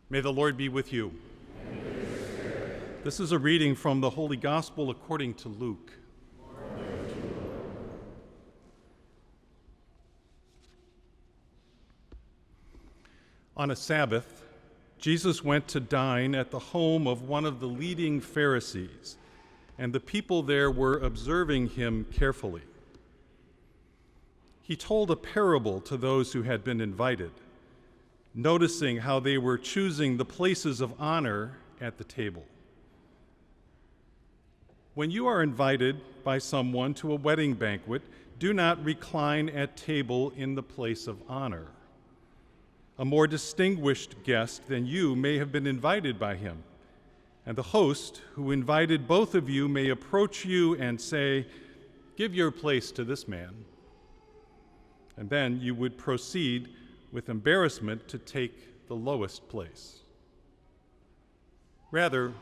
May the Lord be with you. This is a reading from the Holy Gospel according to Luke. On a Sabbath, Jesus went to dine at the home of one of the leading Pharisees, and the people there were observing him carefully. He told a parable to those who had been invited, noticing how they were choosing the places of honor at the table. When you are invited by someone to a wedding banquet, do not recline at table in the place of honor. A more distinguished guest than you may have been invited by him, and the host who invited both of you may approach you and say, "Give your place to this man." And then you would proceed with embarrassment to take the lowest place. Rather,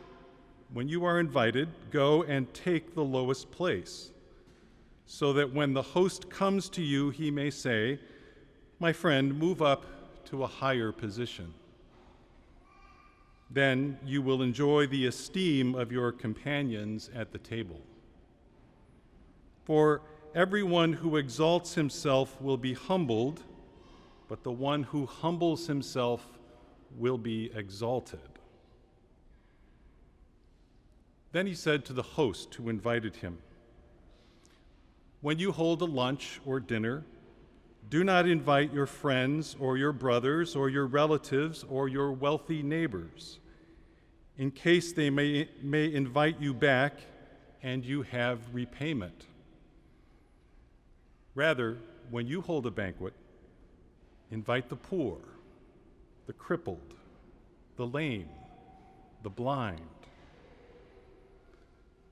when you are invited, go and take the lowest place, so that when the host comes to you, he may say, "My friend, move up to a higher position." Then you will enjoy the esteem of your companions at the table. For everyone who exalts himself will be humbled, but the one who humbles himself will be exalted. Then he said to the host who invited him, "When you hold a lunch or dinner, do not invite your friends or your brothers or your relatives or your wealthy neighbors, in case they may invite you back and you have repayment. Rather, when you hold a banquet, invite the poor, the crippled, the lame, the blind.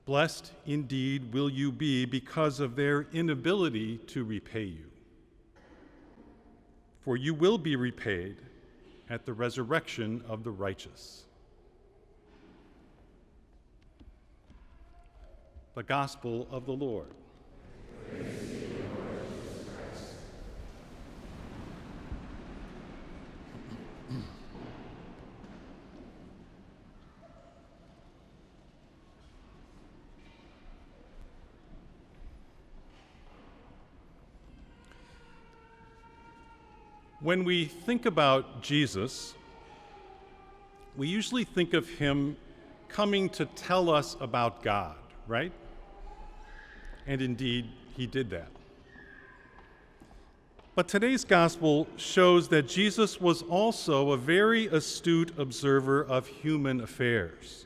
Blessed indeed will you be because of their inability to repay you. For you will be repaid at the resurrection of the righteous." The Gospel of the Lord. Praise to you, Lord Jesus Christ. When we think about Jesus, we usually think of him coming to tell us about God, right? And indeed, he did that. But today's gospel shows that Jesus was also a very astute observer of human affairs,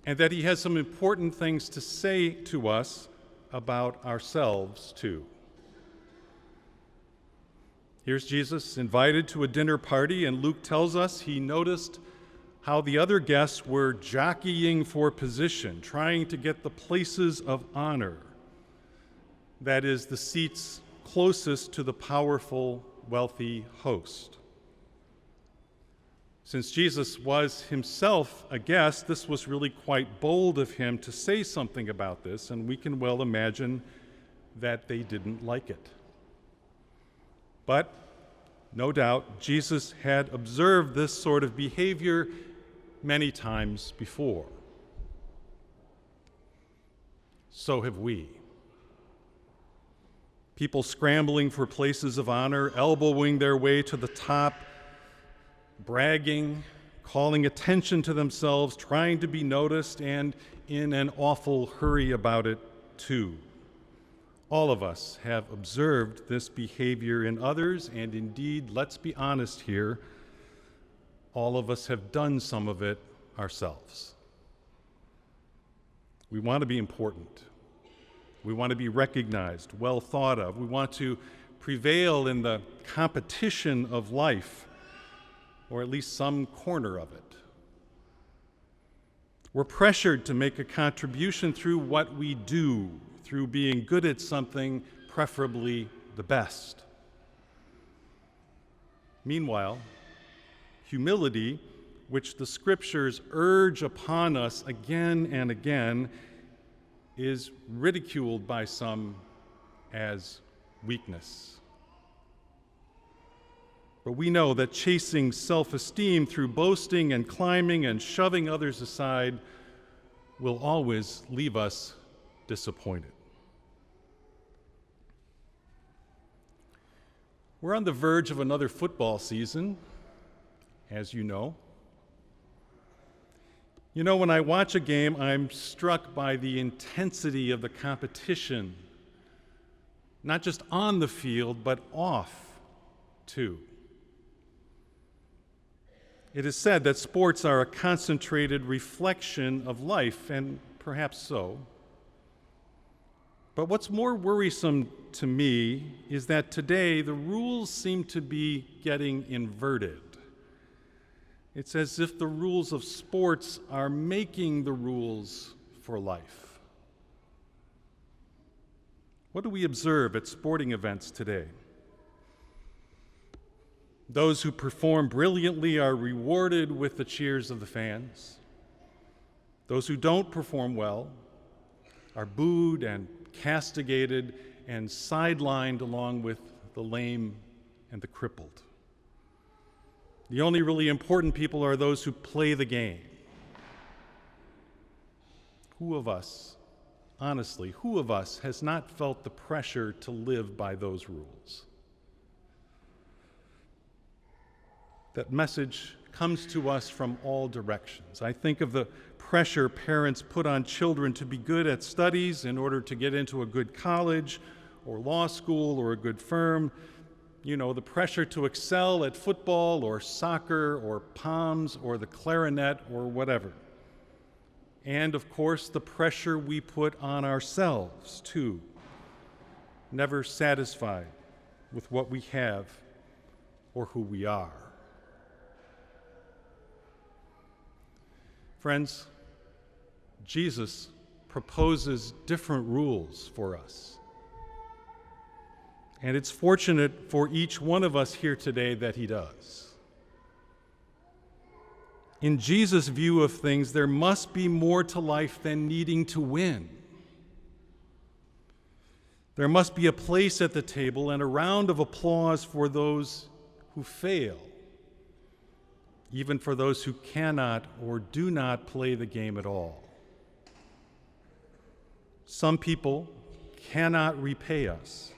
and that he has some important things to say to us about ourselves, too. Here's Jesus invited to a dinner party, and Luke tells us he noticed how the other guests were jockeying for position, trying to get the places of honor. That is, the seats closest to the powerful, wealthy host. Since Jesus was himself a guest, this was really quite bold of him to say something about this, and we can well imagine that they didn't like it. But no doubt, Jesus had observed this sort of behavior many times before. So have we. People scrambling for places of honor, elbowing their way to the top, bragging, calling attention to themselves, trying to be noticed, and in an awful hurry about it, too. All of us have observed this behavior in others, and indeed, let's be honest here, all of us have done some of it ourselves. We want to be important. We want to be recognized, well thought of. We want to prevail in the competition of life, or at least some corner of it. We're pressured to make a contribution through what we do, through being good at something, preferably the best. Meanwhile, humility, which the scriptures urge upon us again and again, is ridiculed by some as weakness. But we know that chasing self-esteem through boasting and climbing and shoving others aside will always leave us disappointed. We're on the verge of another football season, as you know. You know, when I watch a game, I'm struck by the intensity of the competition, not just on the field, but off, too. It is said that sports are a concentrated reflection of life, and perhaps so. But what's more worrisome to me is that today the rules seem to be getting inverted. It's as if the rules of sports are making the rules for life. What do we observe at sporting events today? Those who perform brilliantly are rewarded with the cheers of the fans. Those who don't perform well are booed and castigated and sidelined along with the lame and the crippled. The only really important people are those who play the game. Who of us, honestly, who of us has not felt the pressure to live by those rules? That message comes to us from all directions. I think of the pressure parents put on children to be good at studies in order to get into a good college or law school or a good firm. You know, the pressure to excel at football or soccer or POMs or the clarinet or whatever. And of course, the pressure we put on ourselves, too. Never satisfied with what we have or who we are. Friends, Jesus proposes different rules for us. And it's fortunate for each one of us here today that he does. In Jesus' view of things, there must be more to life than needing to win. There must be a place at the table and a round of applause for those who fail, even for those who cannot or do not play the game at all. Some people cannot repay us.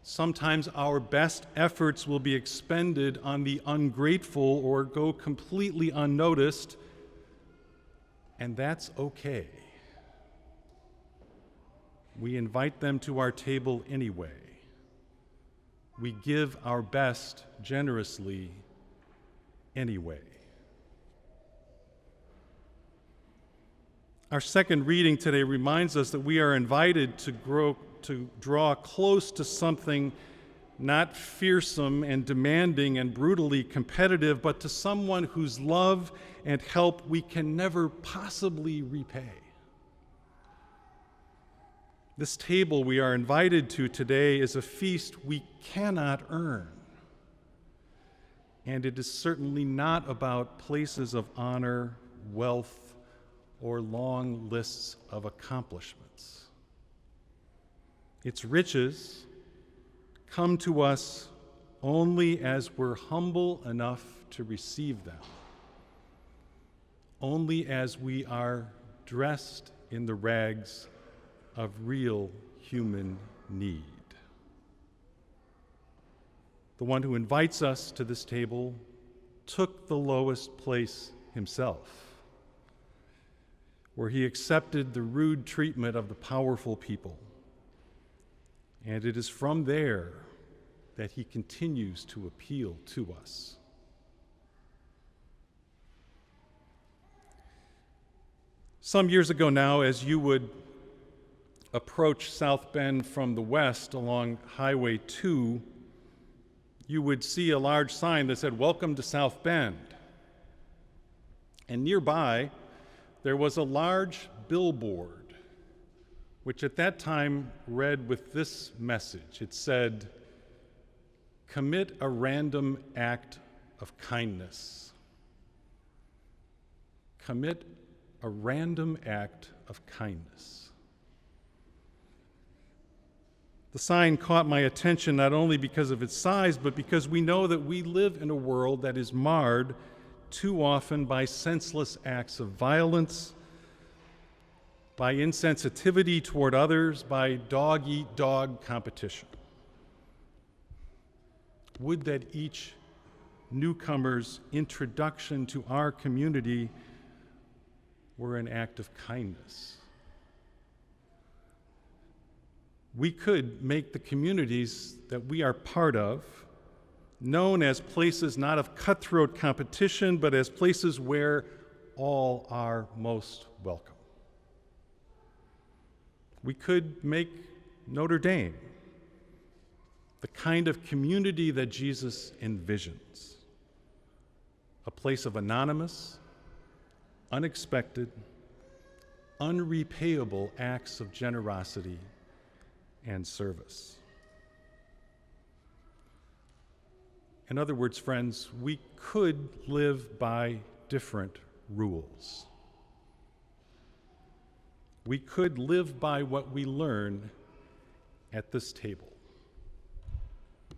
Sometimes our best efforts will be expended on the ungrateful or go completely unnoticed, and that's okay. We invite them to our table anyway. We give our best generously anyway. Our second reading today reminds us that we are invited to draw close to something not fearsome and demanding and brutally competitive, but to someone whose love and help we can never possibly repay. This table we are invited to today is a feast we cannot earn. And it is certainly not about places of honor, wealth, or long lists of accomplishments. Its riches come to us only as we're humble enough to receive them, only as we are dressed in the rags of real human need. The one who invites us to this table took the lowest place himself, where he accepted the rude treatment of the powerful people. And it is from there that he continues to appeal to us. Some years ago now, as you would approach South Bend from the west along Highway 2, you would see a large sign that said, "Welcome to South Bend." And nearby, there was a large billboard, which at that time read with this message. It said, "Commit a random act of kindness." Commit a random act of kindness. The sign caught my attention not only because of its size, but because we know that we live in a world that is marred too often by senseless acts of violence, by insensitivity toward others, by dog-eat-dog competition. Would that each newcomer's introduction to our community were an act of kindness. We could make the communities that we are part of known as places not of cutthroat competition, but as places where all are most welcome. We could make Notre Dame the kind of community that Jesus envisions, a place of anonymous, unexpected, unrepayable acts of generosity and service. In other words, friends, we could live by different rules. We could live by what we learn at this table.